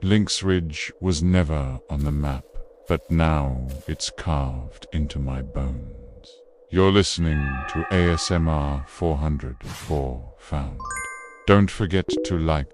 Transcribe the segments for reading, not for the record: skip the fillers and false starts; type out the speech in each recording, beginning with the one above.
Lynx Ridge was never on the map, but now it's carved into my bones. You're listening to ASMR 404 Found. Don't forget to like,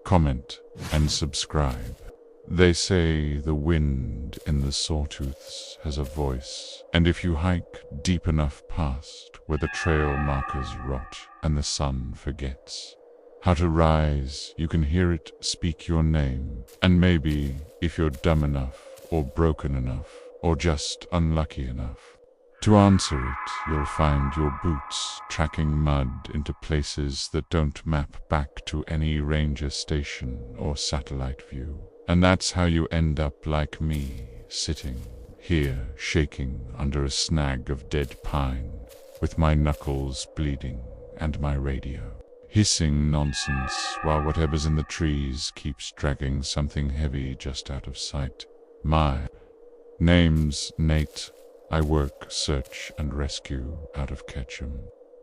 comment, and subscribe. They say the wind in the sawtooths has a voice, and if you hike deep enough past where the trail markers rot and the sun forgets how to rise, you can hear it speak your name. And maybe, if you're dumb enough, or broken enough, or just unlucky enough to answer it, you'll find your boots tracking mud into places that don't map back to any ranger station or satellite view. And that's how you end up like me, sitting here, shaking under a snag of dead pine, with my knuckles bleeding and my radio hissing nonsense while whatever's in the trees keeps dragging something heavy just out of sight. My name's Nate. I work search and rescue out of Ketchum,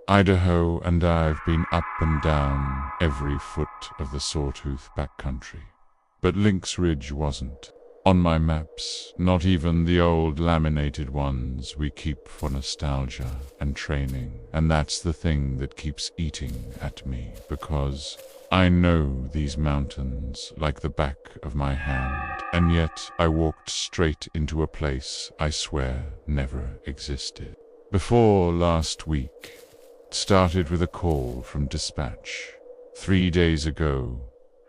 Idaho, and I've been up and down every foot of the Sawtooth backcountry. But Lynx Ridge wasn't on my maps, not even the old laminated ones we keep for nostalgia and training. And that's the thing that keeps eating at me, because I know these mountains like the back of my hand, and yet I walked straight into a place I swear never existed. Before last week, it started with a call from dispatch. 3 days ago,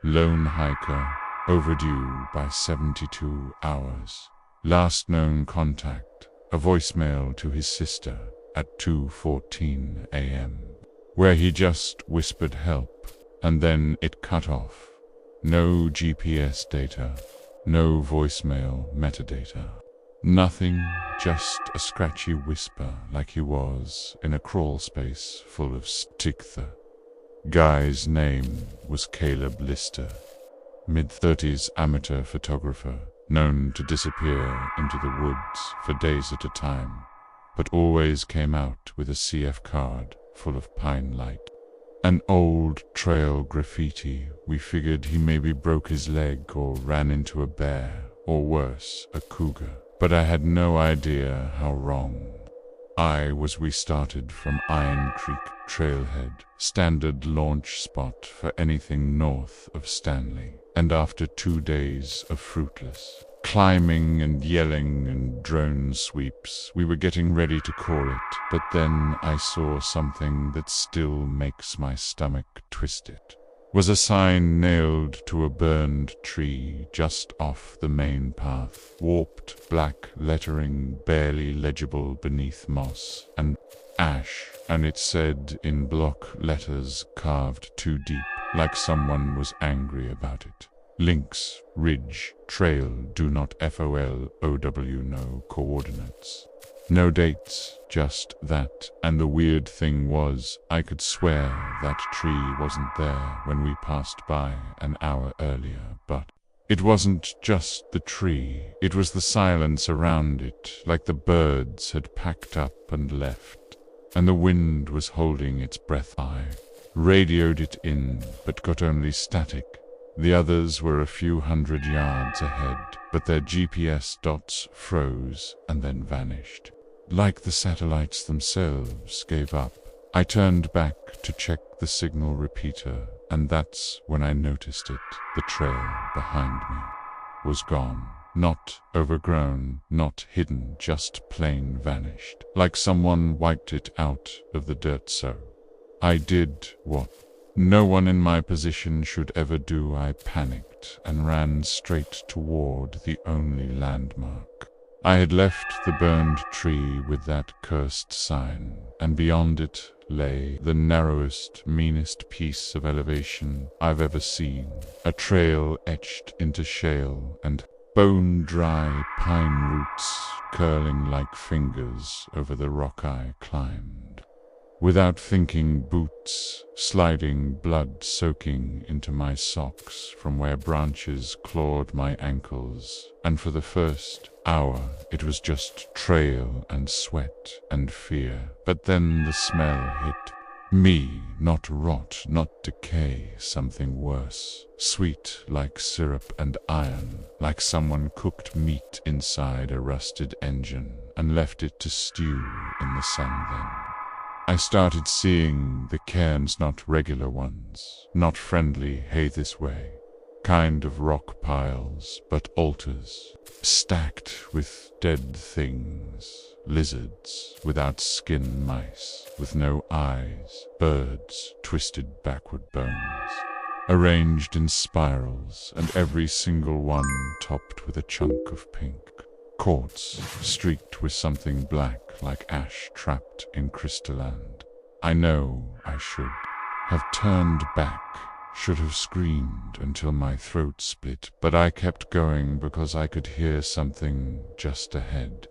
lone hiker, overdue by 72 hours. Last known contact, a voicemail to his sister at 2:14 a.m., where he just whispered help, and then it cut off. No GPS data, no voicemail metadata. Nothing, just a scratchy whisper like he was in a crawl space full of stiktha. Guy's name was Caleb Lister. Mid-30s amateur photographer, known to disappear into the woods for days at a time, but always came out with a CF card full of pine light. An old trail graffiti. We figured he maybe broke his leg or ran into a bear, or worse, a cougar. But I had no idea how wrong I was. We started from Iron Creek Trailhead, standard launch spot for anything north of Stanley. And after 2 days of fruitless climbing and yelling and drone sweeps, we were getting ready to call it. But then I saw something that still makes my stomach twisted. Was a sign nailed to a burned tree just off the main path. Warped black lettering, barely legible beneath moss and ash. And it said in block letters carved too deep, like someone was angry about it: Lynx Ridge Trail, do not FOLOW, no coordinates. No dates, just that. And the weird thing was, I could swear that tree wasn't there when we passed by an hour earlier. But it wasn't just the tree, it was the silence around it, like the birds had packed up and left, and the wind was holding its breath. I radioed it in, but got only static. The others were a few hundred yards ahead, but their GPS dots froze and then vanished, like the satellites themselves gave up. I turned back to check the signal repeater, and that's when I noticed it. The trail behind me was gone. Not overgrown, not hidden, just plain vanished, like someone wiped it out of the dirt. So I did what no one in my position should ever do. I panicked and ran straight toward the only landmark. I had left the burned tree with that cursed sign, and beyond it lay the narrowest, meanest piece of elevation I've ever seen. A trail etched into shale and bone-dry pine roots curling like fingers over the rock I climbed. Without thinking, boots sliding, blood soaking into my socks from where branches clawed my ankles, and for the first hour it was just trail and sweat and fear. But then the smell hit. Me, not rot, not decay, something worse. Sweet like syrup and iron, like someone cooked meat inside a rusted engine and left it to stew in the sun then. I started seeing the cairns, not regular ones, not friendly, hey this way, kind of rock piles, but altars, stacked with dead things, lizards without skin, mice with no eyes, birds, twisted backward bones, arranged in spirals, and every single one topped with a chunk of pink. Quartz, streaked with something black like ash trapped in crystalline. I know I should have turned back, should have screamed until my throat split, but I kept going because I could hear something just ahead.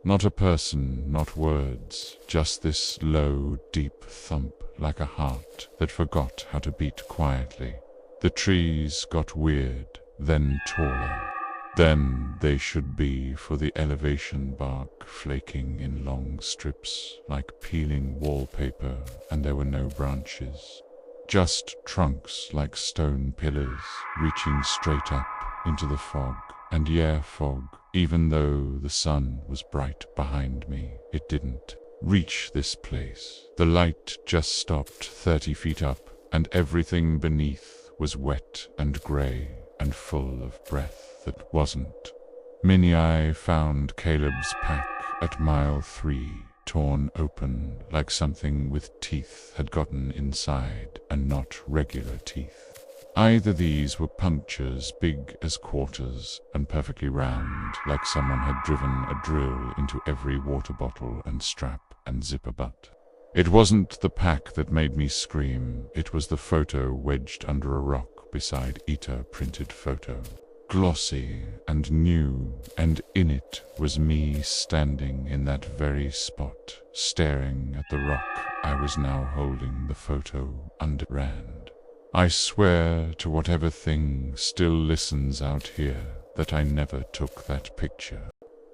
Not a person, not words, just this low, deep thump like a heart that forgot how to beat quietly. The trees got weird, then taller. Then they should be, for the elevation bark flaking in long strips like peeling wallpaper, and there were no branches. Just trunks like stone pillars reaching straight up into the fog. And yeah, fog, even though the sun was bright behind me, it didn't reach this place. The light just stopped 30 feet up, and everything beneath was wet and grey and full of breath that wasn't. I found Caleb's pack at mile 3, torn open like something with teeth had gotten inside, and not regular teeth. Either these were punctures big as quarters and perfectly round, like someone had driven a drill into every water bottle and strap and zipper butt. It wasn't the pack that made me scream, it was the photo wedged under a rock beside Ita printed photo. Glossy and new, and in it was me standing in that very spot, staring at the rock I was now holding the photo under. I swear to whatever thing still listens out here that I never took that picture.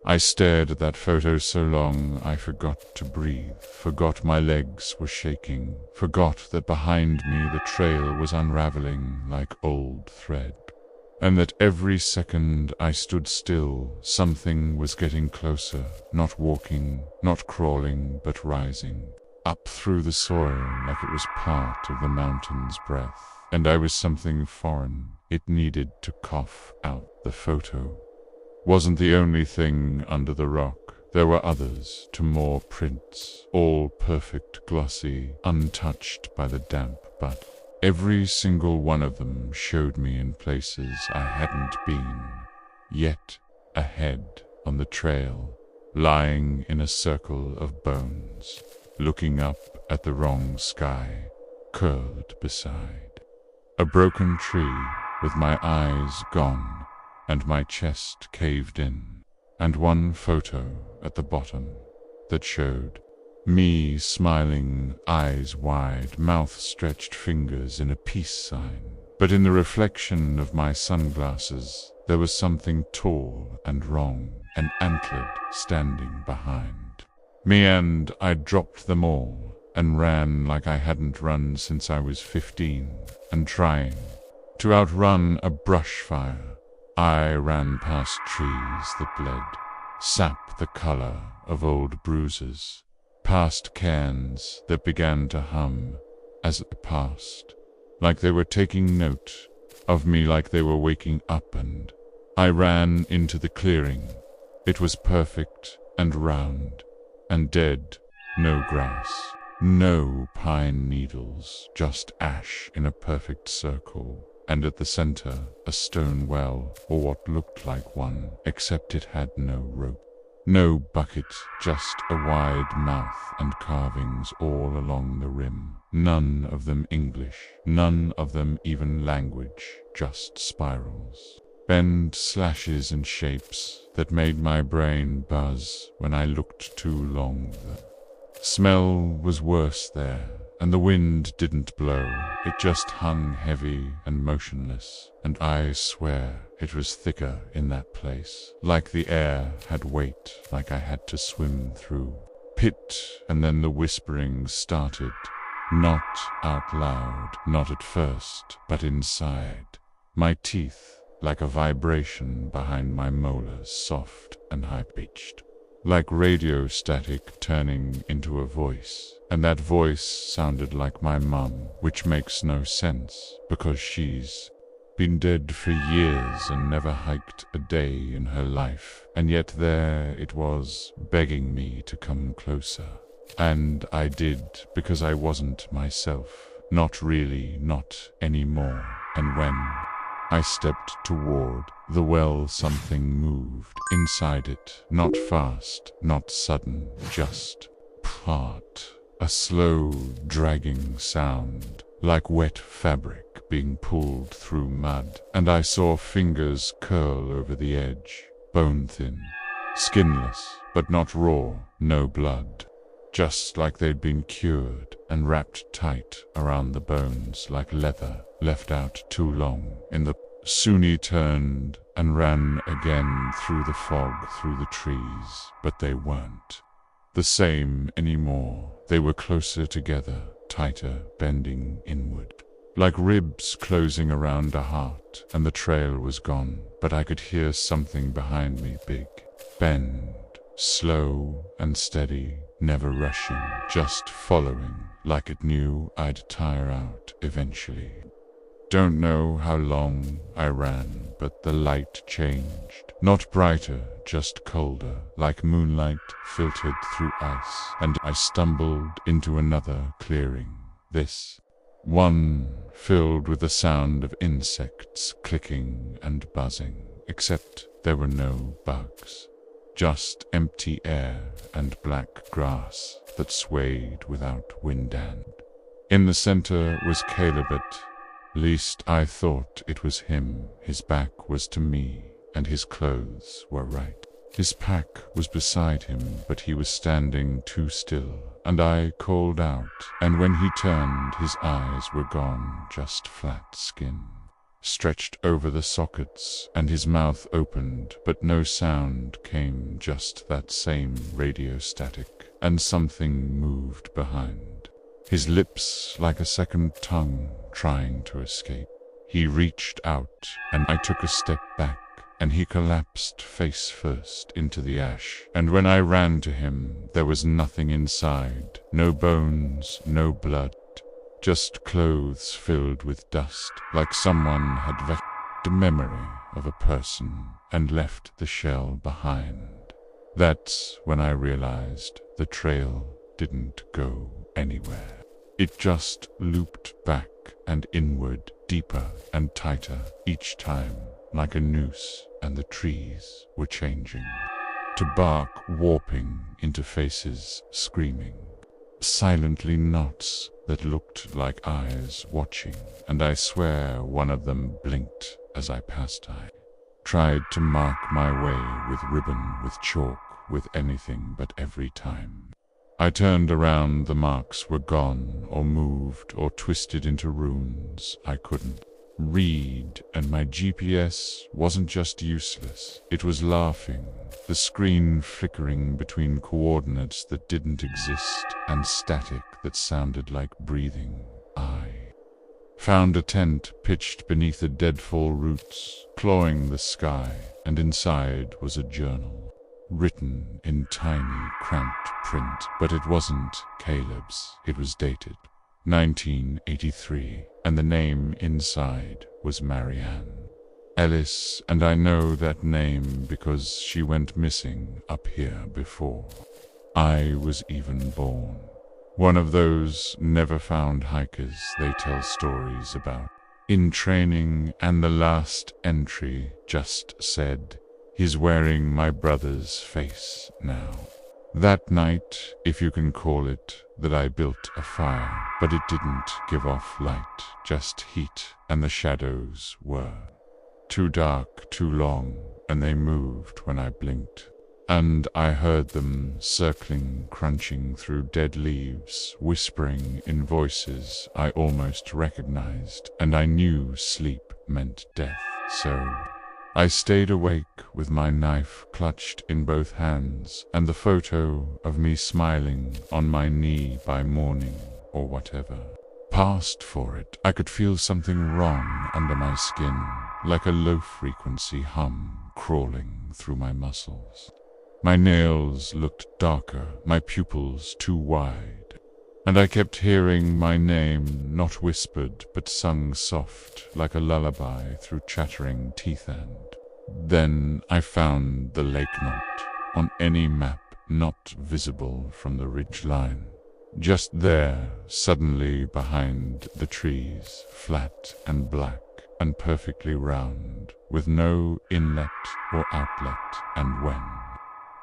I stared at that photo so long I forgot to breathe, forgot my legs were shaking, forgot that behind me the trail was unraveling like old thread, and that every second I stood still, something was getting closer, not walking, not crawling, but rising, up through the soil like it was part of the mountain's breath, and I was something foreign. It needed to cough out. The photo wasn't the only thing under the rock. There were others, 2 more prints, all perfect, glossy, untouched by the damp, but every single one of them showed me in places I hadn't been yet, ahead on the trail, lying in a circle of bones, looking up at the wrong sky, curled beside a broken tree with my eyes gone and my chest caved in, and one photo at the bottom that showed me smiling, eyes wide, mouth stretched, fingers in a peace sign. But in the reflection of my sunglasses, there was something tall and wrong and antlered standing behind me, and I dropped them all and ran like I hadn't run since I was 15, and trying to outrun a brush fire. I ran past trees that bled, sap the color of old bruises, past cairns that began to hum as it passed, like they were taking note of me, like they were waking up, and I ran into the clearing. It was perfect and round and dead, no grass, no pine needles, just ash in a perfect circle, and at the center a stone well, or what looked like one, except it had no rope. No bucket, just a wide mouth and carvings all along the rim. None of them English, none of them even language, just spirals. Bend slashes and shapes that made my brain buzz when I looked too long. The smell was worse there, and the wind didn't blow. It just hung heavy and motionless, and I swear it was thicker in that place, like the air had weight, like I had to swim through. Pit, and then the whispering started, Not out loud, not at first, but inside. My teeth, like a vibration behind my molars, soft and high-pitched. Like radio static turning into a voice. And that voice sounded like my mum, which makes no sense, because she's been dead for years and never hiked a day in her life. And yet there it was, begging me to come closer. And I did, because I wasn't myself. Not really, not anymore. And when I stepped toward the well, something moved inside it. Not fast, not sudden, just part. A slow, dragging sound, like wet fabric being pulled through mud. And I saw fingers curl over the edge, bone-thin, skinless, but not raw, no blood. Just like they'd been cured and wrapped tight around the bones like leather left out too long in the... Soon he turned and ran again through the fog, through the trees, but they weren't the same anymore. They were closer together, tighter, bending inward, like ribs closing around a heart, and the trail was gone, but I could hear something behind me, big, bend, slow and steady, never rushing, just following, like it knew I'd tire out eventually. Don't know how long I ran, but the light changed. Not brighter, just colder, like moonlight filtered through ice, and I stumbled into another clearing. This one filled with the sound of insects clicking and buzzing, except there were no bugs. Just empty air and black grass that swayed without wind. And in the center was Caleb. At least I thought it was him. His back was to me, and his clothes were right. His pack was beside him, but he was standing too still, and I called out, and when he turned, his eyes were gone, just flat skin stretched over the sockets, and his mouth opened, but no sound came, just that same radio static, and something moved behind. His lips like a second tongue trying to escape. He reached out, and I took a step back, and he collapsed face first into the ash. And when I ran to him, there was nothing inside, no bones, no blood. Just clothes filled with dust, like someone had vacuumed the memory of a person and left the shell behind. That's when I realized the trail didn't go anywhere. It just looped back and inward, deeper and tighter each time, like a noose, and the trees were changing to bark, warping into faces, screaming. Silently knots that looked like eyes watching, and I swear one of them blinked as I passed. I tried to mark my way with ribbon, with chalk, with anything, but every time I turned around, the marks were gone, or moved, or twisted into runes I couldn't read, and my GPS wasn't just useless, it was laughing, the screen flickering between coordinates that didn't exist, and static that sounded like breathing. I found a tent pitched beneath the deadfall roots, clawing the sky, and inside was a journal, written in tiny, cramped print, but it wasn't Caleb's. It was dated 1983, and the name inside was Marianne Ellis, and I know that name because she went missing up here before I was even born. One of those never-found hikers they tell stories about in training, and the last entry just said, "He's wearing my brother's face now." That night, if you can call it, that I built a fire, but it didn't give off light, just heat, and the shadows were too dark, too long, and they moved when I blinked. And I heard them circling, crunching through dead leaves, whispering in voices I almost recognized, and I knew sleep meant death, so I stayed awake with my knife clutched in both hands, and the photo of me smiling on my knee by morning or whatever passed for it, I could feel something wrong under my skin, like a low-frequency hum crawling through my muscles. My nails looked darker, my pupils too wide, and I kept hearing my name, not whispered, but sung soft, like a lullaby through chattering teeth. And then I found the lake, not on any map, not visible from the ridge line. Just there, suddenly behind the trees, flat and black and perfectly round, with no inlet or outlet. And when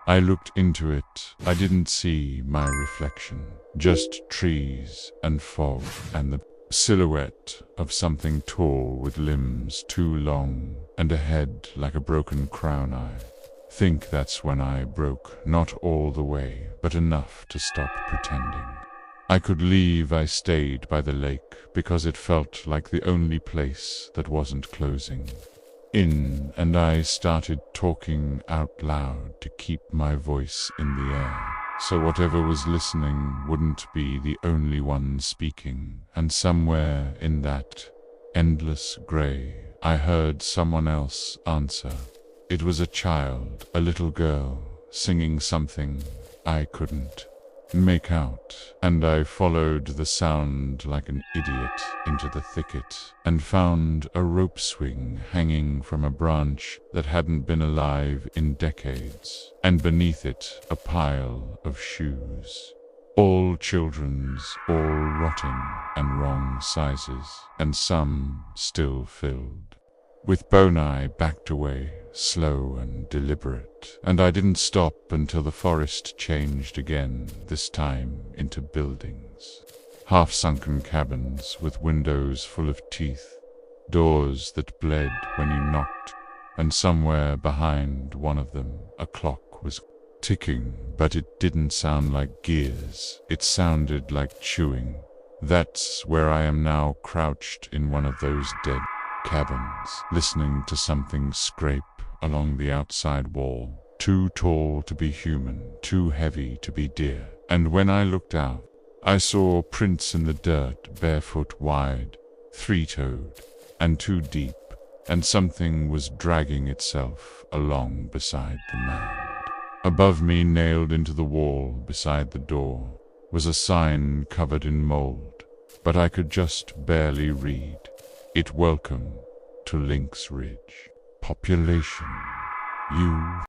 I looked into it, I didn't see my reflection, just trees and fog and the silhouette of something tall with limbs too long and a head like a broken crown. I think that's when I broke, not all the way, but enough to stop pretending I could leave. I stayed by the lake because it felt like the only place that wasn't closing in, and I started talking out loud to keep my voice in the air, so whatever was listening wouldn't be the only one speaking. And somewhere in that endless gray, I heard someone else answer. It was a child, a little girl, singing something I couldn't make out, and I followed the sound like an idiot into the thicket and found a rope swing hanging from a branch that hadn't been alive in decades, and beneath it a pile of shoes. All children's, all rotting and wrong sizes, and some still filled with bone. I backed away, slow and deliberate, and I didn't stop until the forest changed again, this time into buildings. Half-sunken cabins with windows full of teeth, doors that bled when you knocked, and somewhere behind one of them a clock was ticking, but it didn't sound like gears, it sounded like chewing. That's where I am now, crouched in one of those dead cabins, listening to something scrape along the outside wall, too tall to be human, too heavy to be deer. And when I looked out, I saw prints in the dirt, barefoot wide, three-toed, and too deep, and something was dragging itself along beside the mound. Above me, nailed into the wall beside the door, was a sign covered in mold, but I could just barely read it. Welcome to Lynx Ridge. Population, you.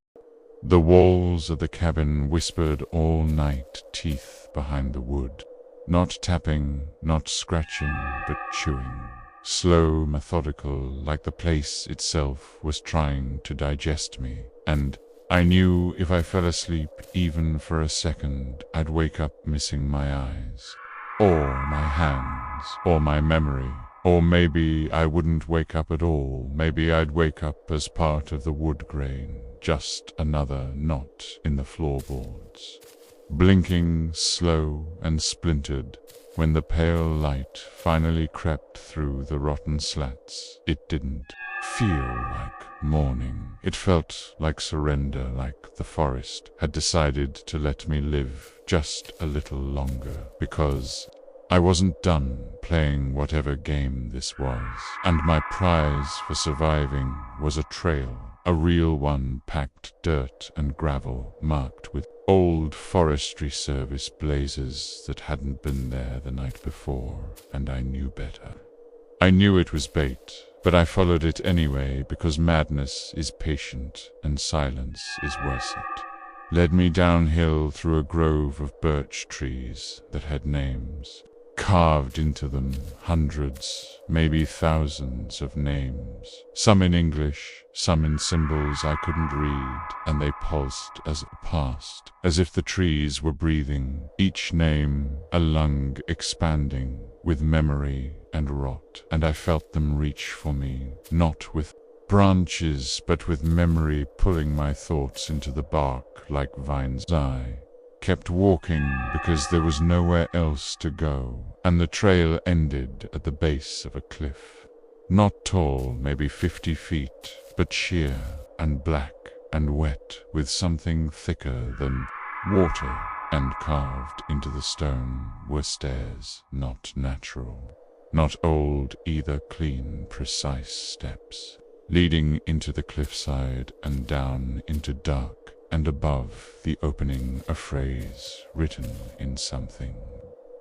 The walls of the cabin whispered all night, teeth behind the wood. Not tapping, not scratching, but chewing. Slow, methodical, like the place itself was trying to digest me. And I knew if I fell asleep even for a second, I'd wake up missing my eyes, or my hands, or my memory. Or maybe I wouldn't wake up at all. Maybe I'd wake up as part of the wood grain, just another knot in the floorboards, blinking slow and splintered. When the pale light finally crept through the rotten slats, it didn't feel like morning. It felt like surrender, like the forest had decided to let me live just a little longer, because I wasn't done playing whatever game this was, and my prize for surviving was a trail, a real one, packed dirt and gravel, marked with old Forestry Service blazes that hadn't been there the night before, and I knew better. I knew it was bait, but I followed it anyway because madness is patient and silence is worth it. Led me downhill through a grove of birch trees that had names carved into them, hundreds, maybe thousands of names, some in English, some in symbols I couldn't read, and they pulsed as it passed, as if the trees were breathing, each name a lung expanding with memory and rot, and I felt them reach for me, not with branches, but with memory pulling my thoughts into the bark like vines. I kept walking because there was nowhere else to go, and the trail ended at the base of a cliff. Not tall, maybe 50 feet, but sheer and black and wet with something thicker than water and carved into the stone were stairs, not natural, not old either, clean, precise steps, leading into the cliffside and down into dark, and above the opening a phrase written in something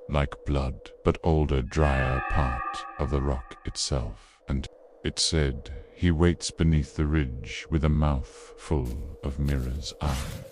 like blood, but older, drier part of the rock itself, and it said, "He waits beneath the ridge with a mouth full of mirror's eye."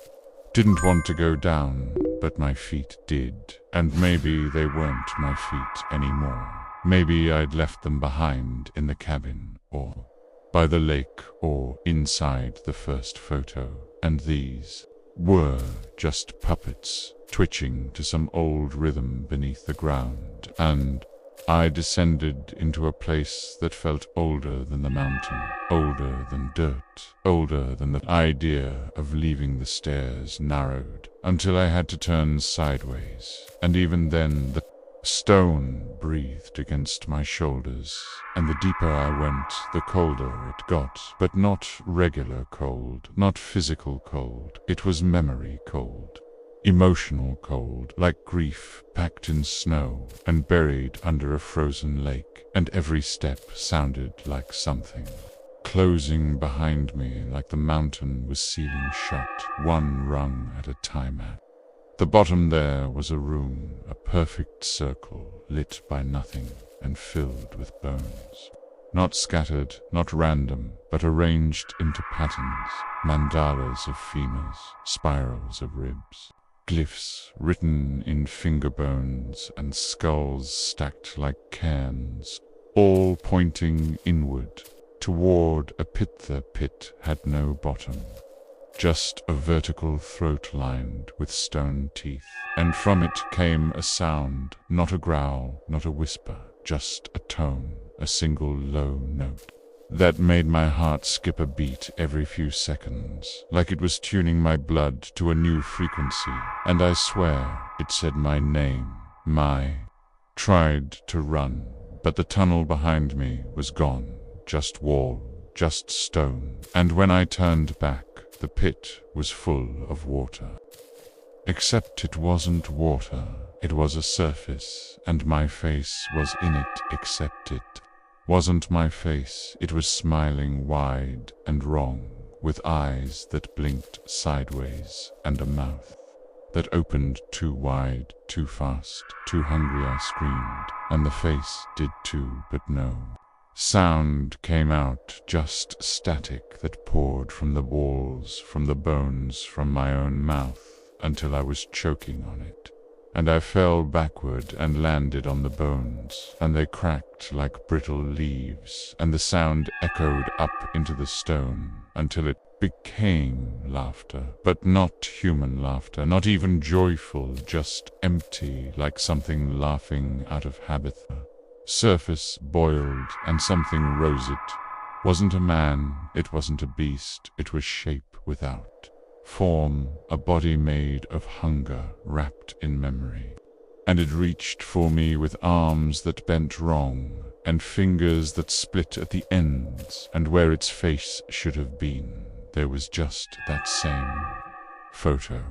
Didn't want to go down, but my feet did, and maybe they weren't my feet anymore. Maybe I'd left them behind in the cabin, or by the lake, or inside the first photo, and these were just puppets twitching to some old rhythm beneath the ground, and I descended into a place that felt older than the mountain, older than dirt, older than the idea of leaving the stairs narrowed, until I had to turn sideways, and even then the stone breathed against my shoulders, and the deeper I went, the colder it got, but not regular cold, not physical cold, it was memory cold. Emotional cold, like grief packed in snow and buried under a frozen lake, and every step sounded like something closing behind me, like the mountain was sealing shut, one rung at a time. At the bottom there was a room, a perfect circle, lit by nothing and filled with bones. Not scattered, not random, but arranged into patterns, mandalas of femurs, spirals of ribs, glyphs written in finger bones, and skulls stacked like cairns, all pointing inward, toward a pit. The pit had no bottom, just a vertical throat lined with stone teeth, and from it came a sound, not a growl, not a whisper, just a tone, a single low note that made my heart skip a beat every few seconds, like it was tuning my blood to a new frequency, and I swear it said my name, tried to run, but the tunnel behind me was gone, just wall, just stone, and when I turned back, the pit was full of water. Except it wasn't water, it was a surface, and my face was in it, except it wasn't my face, it was smiling wide and wrong, with eyes that blinked sideways, and a mouth that opened too wide, too fast, too hungry. I screamed, and the face did too, but no sound came out, just static that poured from the walls, from the bones, from my own mouth, until I was choking on it. And I fell backward and landed on the bones, and they cracked like brittle leaves, and the sound echoed up into the stone until it became laughter, but not human laughter, not even joyful, just empty, like something laughing out of habit. Surface boiled, and something rose it. Wasn't a man, it wasn't a beast, it was shape without form, a body made of hunger wrapped in memory. And it reached for me with arms that bent wrong, and fingers that split at the ends, and where its face should have been, there was just that same photo.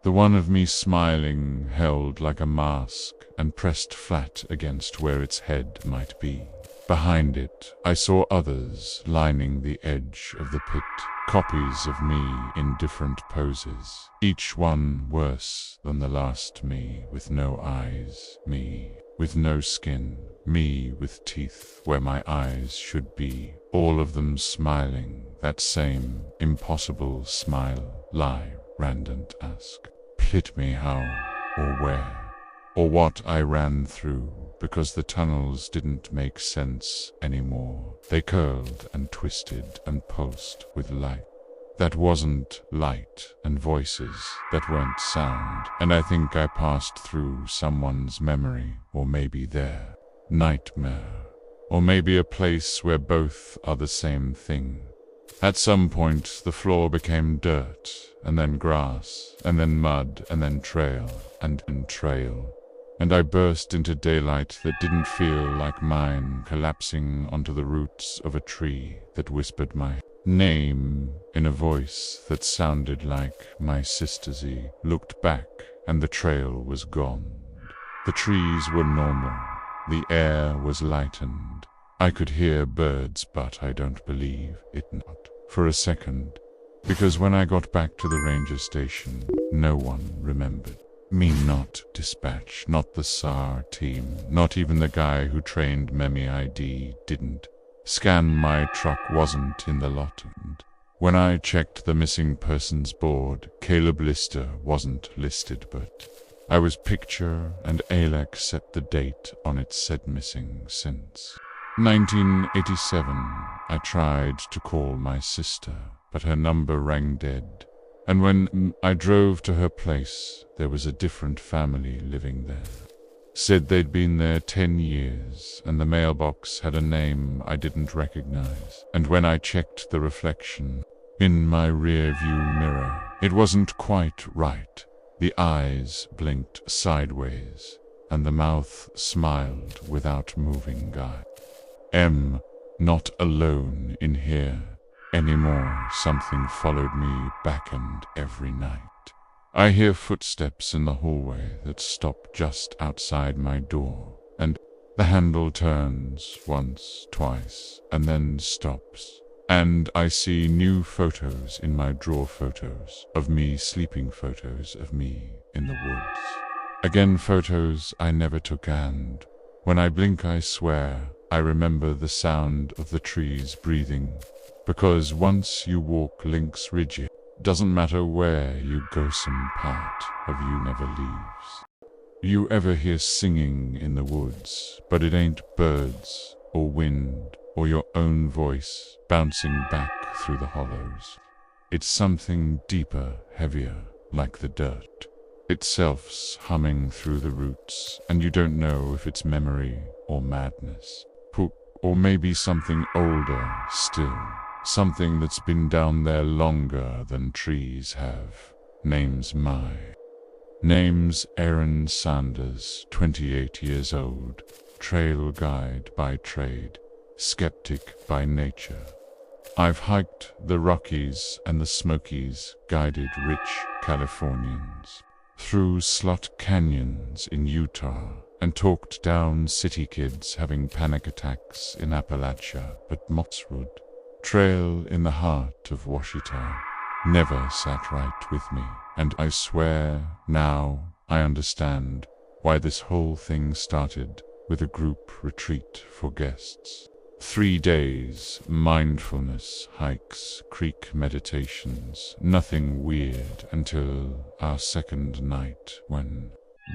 The one of me smiling, held like a mask, and pressed flat against where its head might be. Behind it, I saw others lining the edge of the pit, copies of me in different poses, each one worse than the last me, with no eyes, me with no skin, me with teeth where my eyes should be, all of them smiling, that same impossible smile. Lie, Randant ask. Hit me how, or where, or what I ran through, because the tunnels didn't make sense anymore. They curled and twisted and pulsed with light that wasn't light, and voices that weren't sound, and I think I passed through someone's memory, or maybe their nightmare, or maybe a place where both are the same thing. At some point the floor became dirt, and then grass, and then mud, and then trail, and trail. And I burst into daylight that didn't feel like mine, collapsing onto the roots of a tree that whispered my name in a voice that sounded like my sister's. Looked back and the trail was gone. The trees were normal, the air was lightened. I could hear birds, but I don't believe it not for a second, because when I got back to the ranger station, no one remembered me. Not dispatch, not the SAR team, not even the guy who trained Memi ID didn't. Scan my truck wasn't in the lot, and when I checked the missing persons board, Caleb Lister wasn't listed, but I was picture, and ALEC set the date on it said missing since 1987. I tried to call my sister, but her number rang dead, and when I drove to her place, there was a different family living there. Said they'd been there 10 years, and the mailbox had a name I didn't recognize, and when I checked the reflection in my rear view mirror, it wasn't quite right. The eyes blinked sideways, and the mouth smiled without moving guile. Not alone in here anymore. Something followed me back and every night. I hear footsteps in the hallway that stop just outside my door, and the handle turns once, twice, and then stops. And I see new photos in my drawer, photos of me sleeping, photos of me in the woods. Again, photos I never took, and when I blink, I swear, I remember the sound of the trees breathing, because once you walk Lynx Ridge, doesn't matter where you go, some part of you never leaves. You ever hear singing in the woods, but it ain't birds or wind or your own voice bouncing back through the hollows. It's something deeper, heavier, like the dirt itself's humming through the roots, and you don't know if it's memory or madness, or maybe something older still, something that's been down there longer than trees have. Name's Aaron Sanders, 28 years old, trail guide by trade, skeptic by nature. I've hiked the Rockies and the Smokies, guided rich Californians through slot canyons in Utah, and talked down city kids having panic attacks in Appalachia, but Mosswood Trail in the heart of Washita never sat right with me, and I swear now I understand why this whole thing started with a group retreat for guests. 3 days, mindfulness hikes, creek meditations, nothing weird until our second night when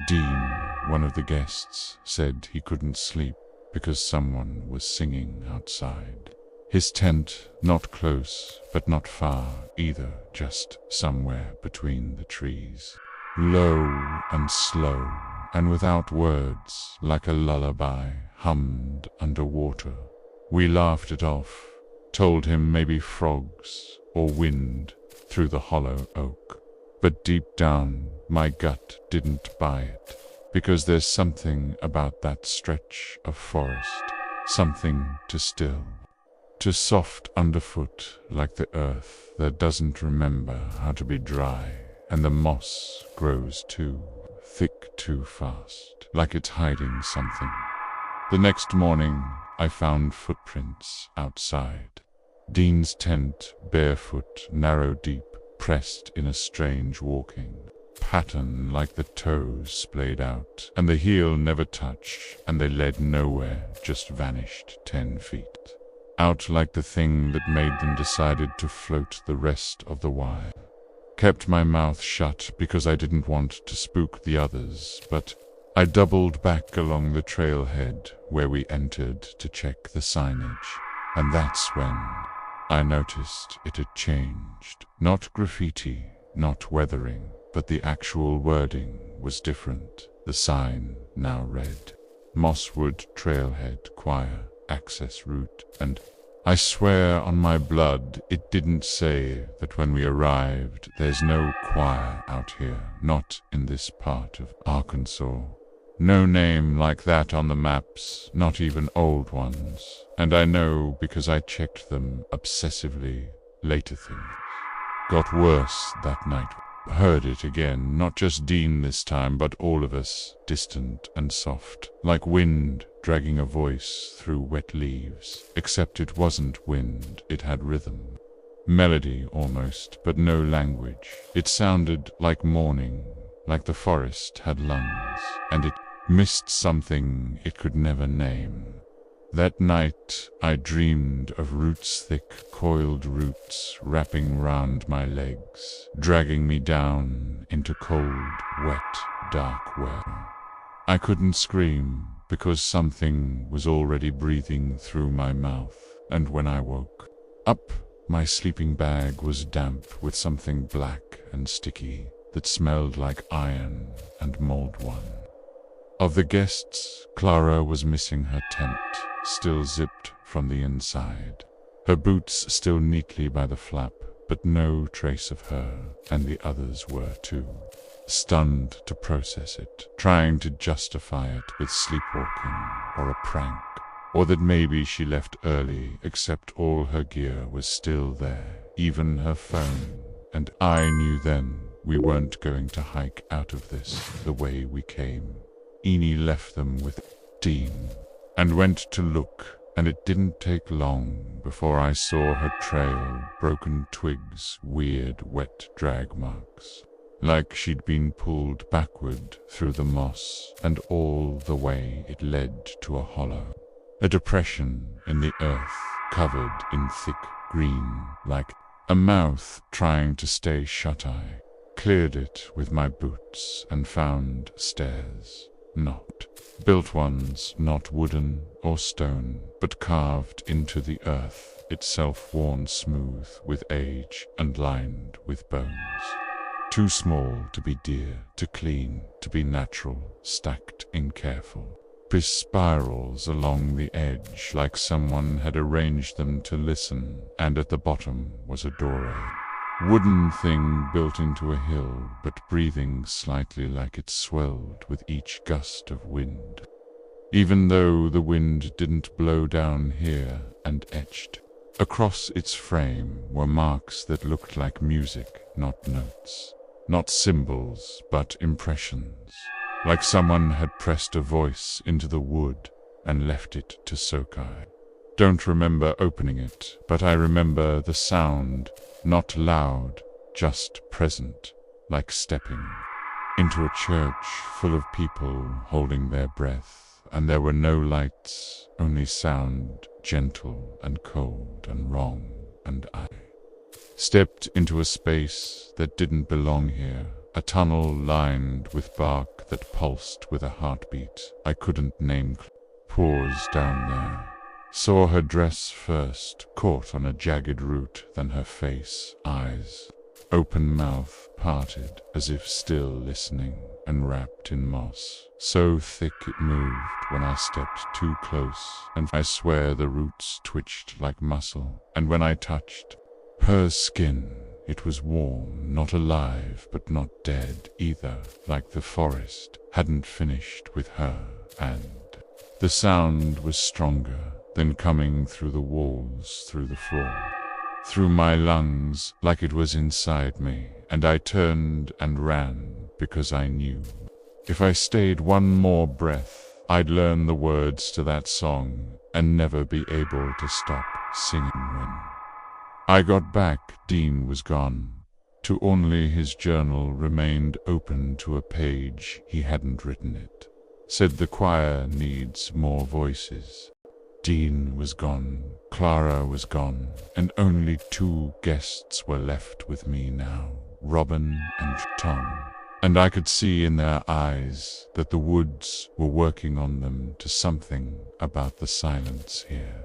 Dean, one of the guests, said he couldn't sleep because someone was singing outside his tent, not close, but not far either, just somewhere between the trees. Low and slow, and without words, like a lullaby hummed underwater. We laughed it off, told him maybe frogs or wind through the hollow oak. But deep down, my gut didn't buy it, because there's something about that stretch of forest, something to still, to soft underfoot, like the earth that doesn't remember how to be dry, and the moss grows too thick too fast, like it's hiding something. The next morning, I found footprints outside Dean's tent, barefoot, narrow deep, pressed in a strange walking pattern, like the toes splayed out, and the heel never touched, and they led nowhere, just vanished 10 feet out, like the thing that made them decided to float the rest of the while. Kept my mouth shut because I didn't want to spook the others, but I doubled back along the trailhead where we entered to check the signage, and that's when I noticed it had changed. Not graffiti, not weathering, but the actual wording was different. The sign now read, Mosswood Trailhead Choir Access Route, and I swear on my blood it didn't say that when we arrived. There's no choir out here, not in this part of Arkansas. No name like that on the maps, not even old ones. And I know because I checked them obsessively. Later things got worse that night. heard it again, not just Dean this time, but all of us, distant and soft, like wind dragging a voice through wet leaves. Except it wasn't wind, it had rhythm. Melody almost, but no language. It sounded like morning, like the forest had lungs, and it missed something it could never name. That night I dreamed of roots-thick, coiled roots wrapping round my legs, dragging me down into cold, wet, dark well. I couldn't scream because something was already breathing through my mouth, and when I woke up, my sleeping bag was damp with something black and sticky that smelled like iron and mulled one. Of the guests, Clara was missing her tent, still zipped from the inside. Her boots still neatly by the flap, but no trace of her, and the others were too. Stunned to process it, trying to justify it with sleepwalking or a prank, or that maybe she left early, except all her gear was still there, even her phone, and I knew then we weren't going to hike out of this the way we came. Eni left them with Dean, and went to look, and it didn't take long before I saw her trail, broken twigs, weird wet drag marks, like she'd been pulled backward through the moss, and all the way it led to a hollow, a depression in the earth covered in thick green, like a mouth trying to stay shut-eye. Cleared it with my boots and found stairs. Not built ones, not wooden or stone, but carved into the earth, itself worn smooth with age and lined with bones. Too small to be dear, to clean, to be natural, stacked in careful spirals along the edge, like someone had arranged them to listen, and at the bottom was a doorway. Wooden thing built into a hill, but breathing slightly like it swelled with each gust of wind. Even though the wind didn't blow down here and etched. Across its frame were marks that looked like music, not notes. Not symbols, but impressions. Like someone had pressed a voice into the wood and left it to soak. I don't remember opening it, but I remember the sound, not loud, just present, like stepping into a church full of people holding their breath, and there were no lights, only sound, gentle and cold and wrong, and I stepped into a space that didn't belong here, a tunnel lined with bark that pulsed with a heartbeat I couldn't name. Paused down there. Saw her dress first, caught on a jagged root, then her face, eyes, open mouth, parted as if still listening, and wrapped in moss. So thick it moved when I stepped too close, and I swear the roots twitched like muscle. And when I touched her skin, it was warm, not alive, but not dead either, like the forest hadn't finished with her, and the sound was stronger than coming through the walls, through the floor, through my lungs, like it was inside me, and I turned and ran because I knew if I stayed one more breath, I'd learn the words to that song and never be able to stop singing. When I got back, Dean was gone. To only his journal remained open to a page he hadn't written it. Said the choir needs more voices. Dean was gone, Clara was gone, and only 2 guests were left with me now, Robin and Tom. And I could see in their eyes that the woods were working on them to something about the silence here.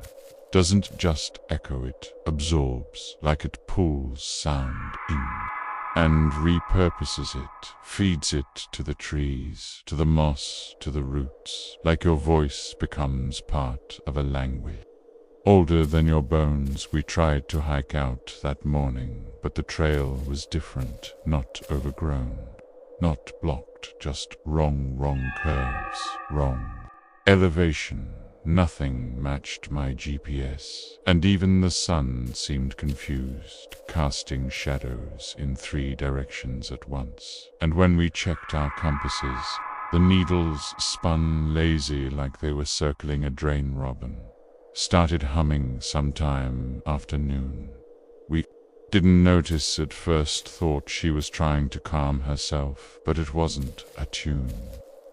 Doesn't just echo, it absorbs, like it pulls sound in and repurposes it, feeds it to the trees, to the moss, to the roots, like your voice becomes part of a language. Older than your bones, we tried to hike out that morning, but the trail was different, not overgrown, not blocked, just wrong curves, wrong elevation. Nothing matched my GPS, and even the sun seemed confused, casting shadows in 3 directions at once. And when we checked our compasses, the needles spun lazy like they were circling a drain robin. Started humming sometime after noon. We didn't notice at first, thought she was trying to calm herself, but it wasn't a tune.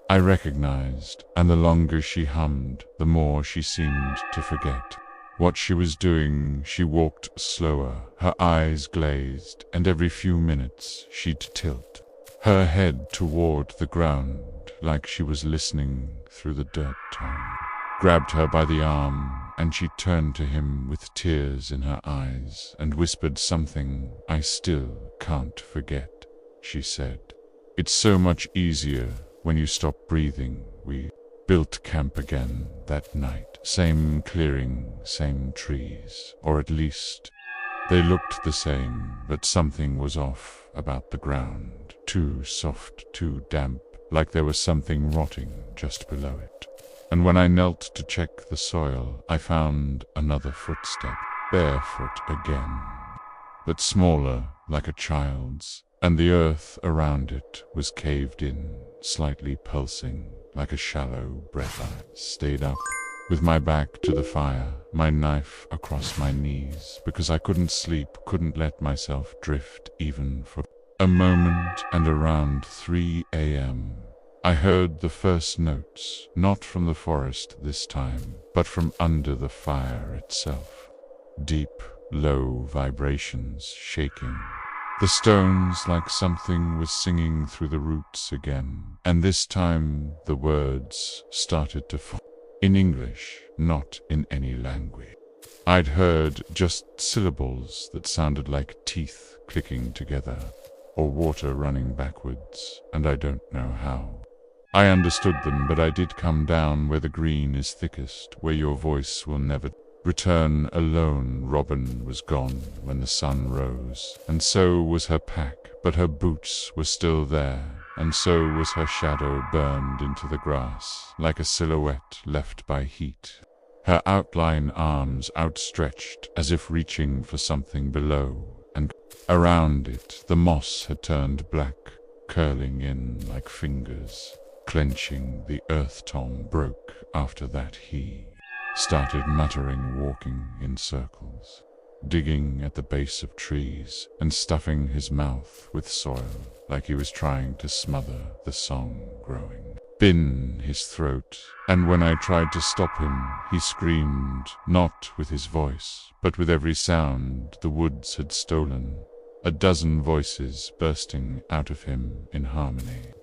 I recognized, and the longer she hummed, the more she seemed to forget what she was doing. She walked slower, her eyes glazed, and every few minutes she'd tilt her head toward the ground like she was listening through the dirt. Tom grabbed her by the arm, and she turned to him with tears in her eyes and whispered something I still can't forget. She said, "It's so much easier when you stop breathing." We built camp again that night. Same clearing, same trees, or at least they looked the same, but something was off about the ground. Too soft, too damp, like there was something rotting just below it. And when I knelt to check the soil, I found another footstep, barefoot again, but smaller, like a child's, and the earth around it was caved in, slightly pulsing, like a shallow breath. I stayed up, with my back to the fire, my knife across my knees, because I couldn't sleep, couldn't let myself drift even for a moment. And around 3 a.m., I heard the first notes, not from the forest this time, but from under the fire itself. Deep, low vibrations, shaking the stones like something was singing through the roots again. And this time the words started to fall in English, not in any language. I'd heard just syllables that sounded like teeth clicking together, or water running backwards, and I don't know how. I understood them, but I did come down where the green is thickest, where your voice will never return alone. Robin was gone when the sun rose, and so was her pack, but her boots were still there, and so was her shadow burned into the grass, like a silhouette left by heat. Her outline arms outstretched as if reaching for something below, and around it the moss had turned black, curling in like fingers, clenching the earth. Tom broke after that. He started muttering, walking in circles, digging at the base of trees and stuffing his mouth with soil like he was trying to smother the song growing in his throat. And when I tried to stop him, he screamed, not with his voice, but with every sound the woods had stolen, a dozen voices bursting out of him in harmony.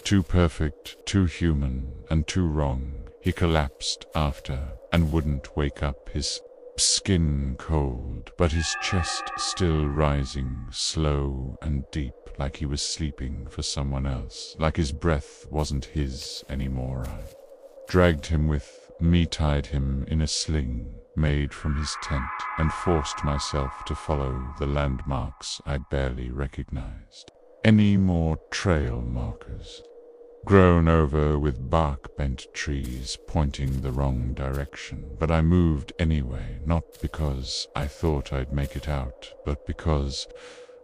Too perfect, too human, and too wrong. He collapsed after, and wouldn't wake up, his skin cold, but his chest still rising, slow and deep, like he was sleeping for someone else, like his breath wasn't his anymore. I dragged him with me, tied him in a sling made from his tent, and forced myself to follow the landmarks I barely recognized. Any more trail markers, grown over with bark-bent trees pointing the wrong direction. But I moved anyway, not because I thought I'd make it out, but because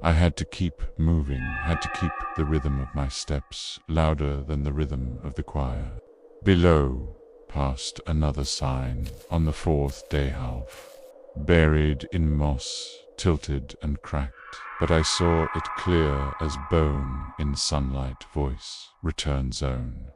I had to keep moving, had to keep the rhythm of my steps louder than the rhythm of the choir. Below, past another sign on the 4th day half, buried in moss, tilted and cracked, but I saw it clear as bone in sunlight. Voice, return zone.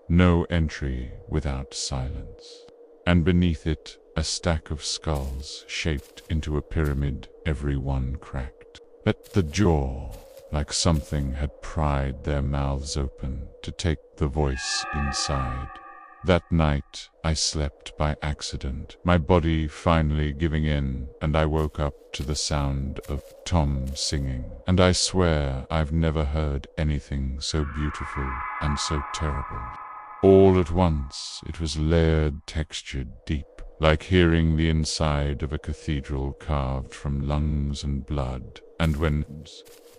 No entry without silence. And beneath it, a stack of skulls shaped into a pyramid, every one cracked. At the jaw, like something had pried their mouths open to take the voice inside. That night, I slept by accident, my body finally giving in, and I woke up to the sound of Tom singing. And I swear I've never heard anything so beautiful and so terrible. All at once, it was layered, textured, deep, like hearing the inside of a cathedral carved from lungs and blood. And when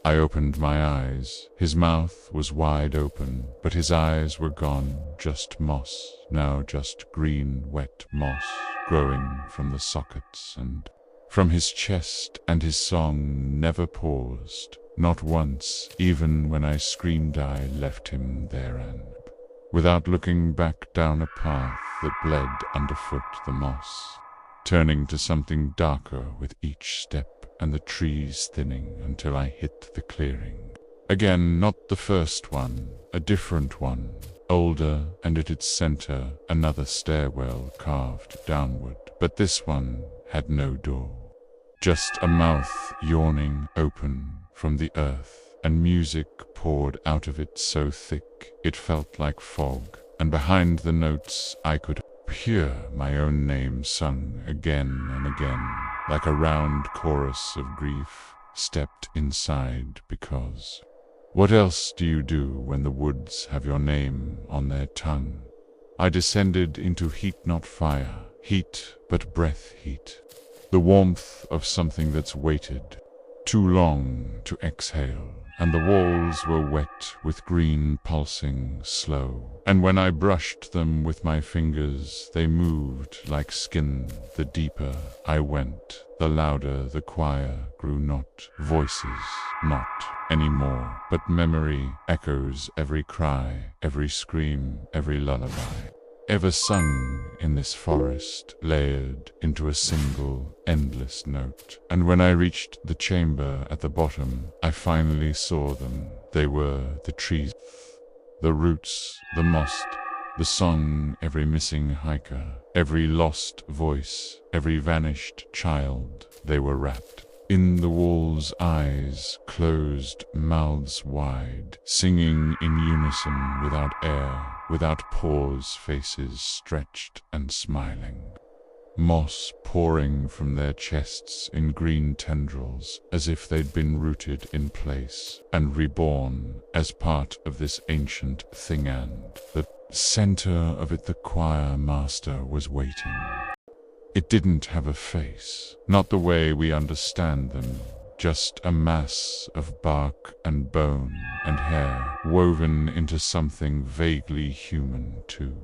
I opened my eyes. His mouth was wide open, but his eyes were gone. Just moss, now just green, wet moss, growing from the sockets and from his chest, and his song never paused. Not once, even when I screamed, I left him there and, without looking back, down a path that bled underfoot the moss, turning to something darker with each step, and the trees thinning until I hit the clearing. Again, not the first one, a different one, older, and at its center another stairwell carved downward, but this one had no door. Just a mouth yawning open from the earth, and music poured out of it so thick it felt like fog, and behind the notes I could hear my own name sung again and again, like a round chorus of grief. Stepped inside because what else do you do when the woods have your name on their tongue? I descended into heat, not fire, heat but breath heat, the warmth of something that's waited too long to exhale, and the walls were wet with green pulsing slow, and when I brushed them with my fingers they moved like skin. The deeper I went, the louder the choir grew, not voices, not anymore, but memory echoes every cry, every scream, every lullaby ever sung in this forest, layered into a single, endless note. And when I reached the chamber at the bottom, I finally saw them. They were the trees, the roots, the moss, the song, every missing hiker, every lost voice, every vanished child. They were wrapped in the walls, eyes closed, mouths wide, singing in unison, without air, without pause, faces stretched and smiling. Moss pouring from their chests in green tendrils, as if they'd been rooted in place and reborn as part of this ancient thing, and the center of it the choir master was waiting. It didn't have a face, not the way we understand them, just a mass of bark and bone and hair woven into something vaguely human too.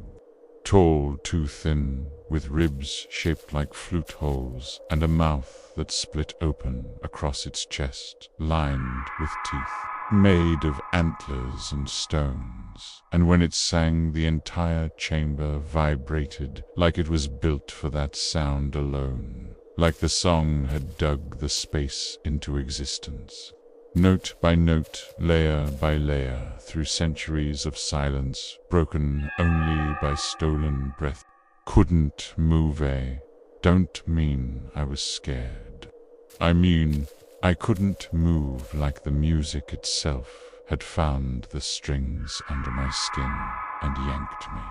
Tall, too thin, with ribs shaped like flute holes and a mouth that split open across its chest, lined with teeth, made of antlers and stones. And when it sang, the entire chamber vibrated like it was built for that sound alone, like the song had dug the space into existence. Note by note, layer by layer, through centuries of silence, broken only by stolen breath. Couldn't move, Don't mean I was scared. I mean, I couldn't move, like the music itself had found the strings under my skin and yanked me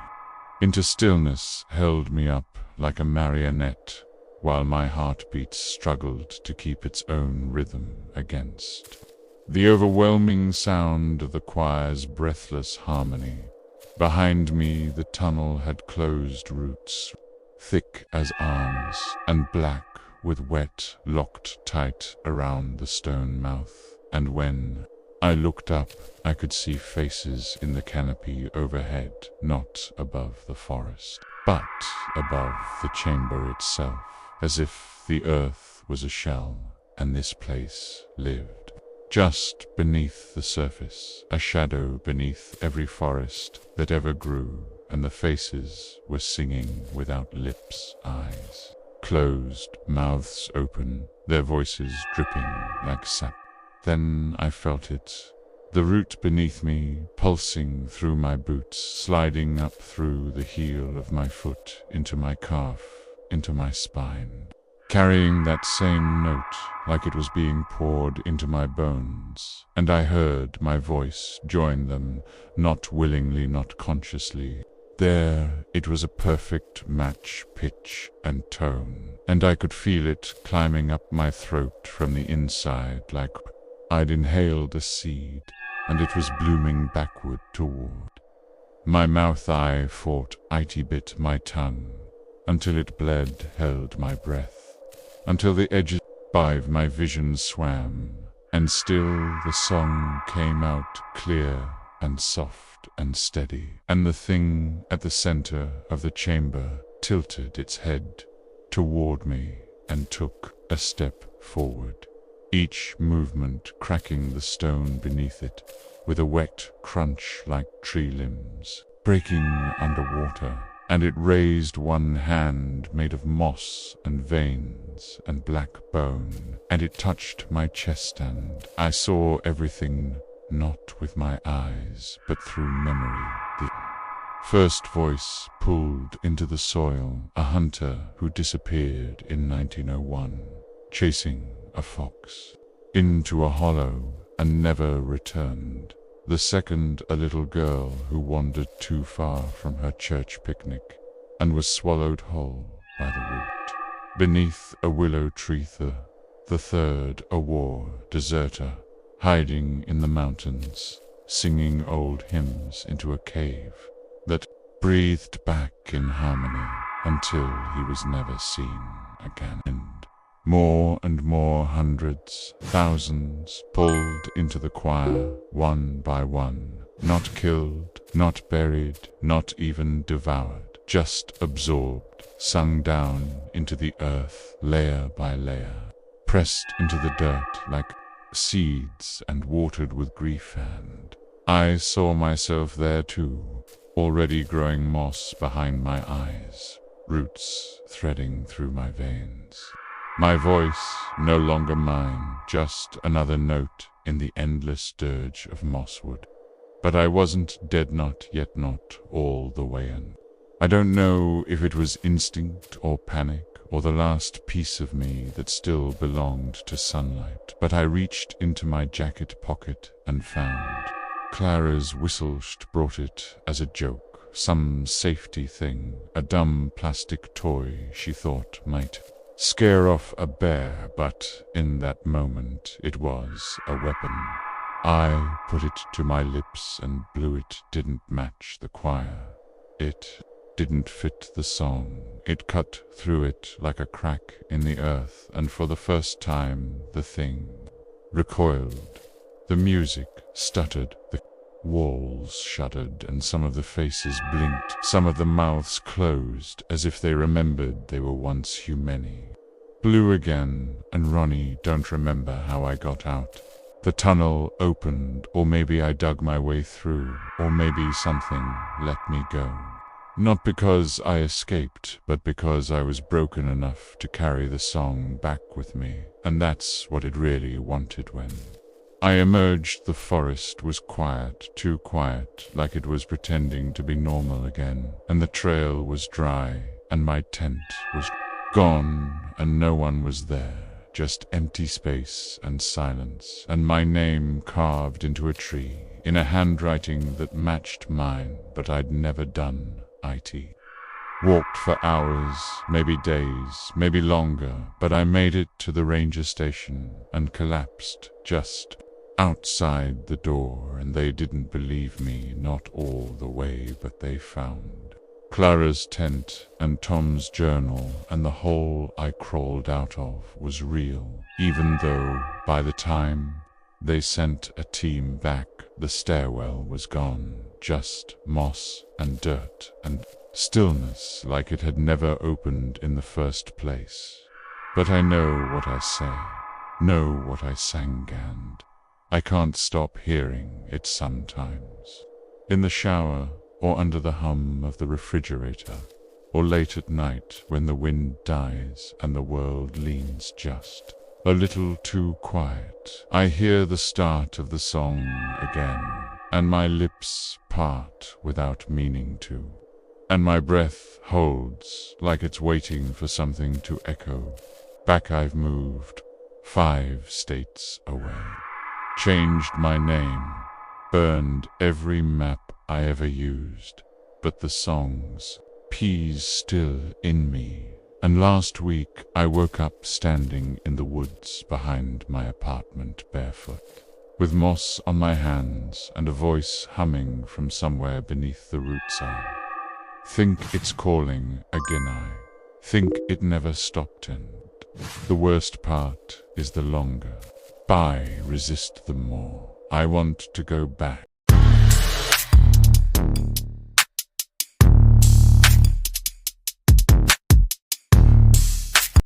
into stillness, held me up like a marionette, while my heartbeat struggled to keep its own rhythm against the overwhelming sound of the choir's breathless harmony. Behind me, the tunnel had closed roots, thick as arms, and black with wet, locked tight around the stone mouth. And when I looked up, I could see faces in the canopy overhead, not above the forest, but above the chamber itself, as if the earth was a shell, and this place lived. Just beneath the surface, a shadow beneath every forest that ever grew, and the faces were singing without lips, eyes closed, mouths open, their voices dripping like sap. Then I felt it, the root beneath me, pulsing through my boots, sliding up through the heel of my foot, into my calf, into my spine, carrying that same note like it was being poured into my bones. And I heard my voice join them, not willingly, not consciously. There, it was a perfect match, pitch and tone, and I could feel it climbing up my throat from the inside, like I'd inhaled a seed, and it was blooming backward toward my mouth. I fought, it bit my tongue, until it bled, held my breath, until the edges of my vision swam, And still the song came out clear and soft and steady, and the thing at the center of the chamber tilted its head toward me and took a step forward, each movement cracking the stone beneath it with a wet crunch like tree limbs breaking underwater. And it raised one hand made of moss and veins and black bone, and it touched my chest, and I saw everything not with my eyes but through memory. The first voice pulled into the soil a hunter who disappeared in 1901, chasing a fox, into a hollow and never returned. The second, a little girl who wandered too far from her church picnic and was swallowed whole by the root beneath a willow tree. The third, a war deserter, hiding in the mountains, singing old hymns into a cave that breathed back in harmony until he was never seen again. More and more hundreds, thousands, pulled into the choir, one by one, not killed, not buried, not even devoured, just absorbed, sung down into the earth, layer by layer, pressed into the dirt like seeds and watered with grief. And I saw myself there too, already growing moss behind my eyes, roots threading through my veins. My voice, no longer mine, just another note in the endless dirge of Mosswood. But I wasn't dead, not yet, not all the way in. I don't know if it was instinct or panic or the last piece of me that still belonged to sunlight, but I reached into my jacket pocket and found Clara's whistle. She brought it as a joke, some safety thing, a dumb plastic toy she thought might scare off a bear, but in that moment it was a weapon. I put it to my lips and blew. It didn't match the choir. It didn't fit the song. It cut through it like a crack in the earth, and for the first time the thing recoiled. The music stuttered, the walls shuddered, and some of the faces blinked, some of the mouths closed, as if they remembered they were once humane. Blew again, and Ronnie, don't remember how I got out. The tunnel opened, or maybe I dug my way through, or maybe something let me go. Not because I escaped, but because I was broken enough to carry the song back with me, and that's what it really wanted. When I emerged, the forest was quiet, too quiet, like it was pretending to be normal again, and the trail was dry, and my tent was gone, and no one was there, just empty space and silence, and my name carved into a tree, in a handwriting that matched mine, but I'd never done IT. Walked for hours, maybe days, maybe longer, but I made it to the ranger station and collapsed just outside the door, and they didn't believe me, not all the way, but they found Clara's tent and Tom's journal, and the hole I crawled out of was real, even though by the time they sent a team back, the stairwell was gone, just moss and dirt and stillness, like it had never opened in the first place. But I know what I say, know what I sang, and I can't stop hearing it sometimes. In the shower, or under the hum of the refrigerator, or late at night when the wind dies and the world leans just a little too quiet, I hear the start of the song again, and my lips part without meaning to, and my breath holds like it's waiting for something to echo. Back I've moved, 5 states away, changed my name, burned every map I ever used, but the song's P's still in me. And last week I woke up standing in the woods behind my apartment, barefoot, with moss on my hands and a voice humming from somewhere beneath the roots. I think it's calling again. I think it never stopped, and the worst part is the longer I resist them more. I want to go back.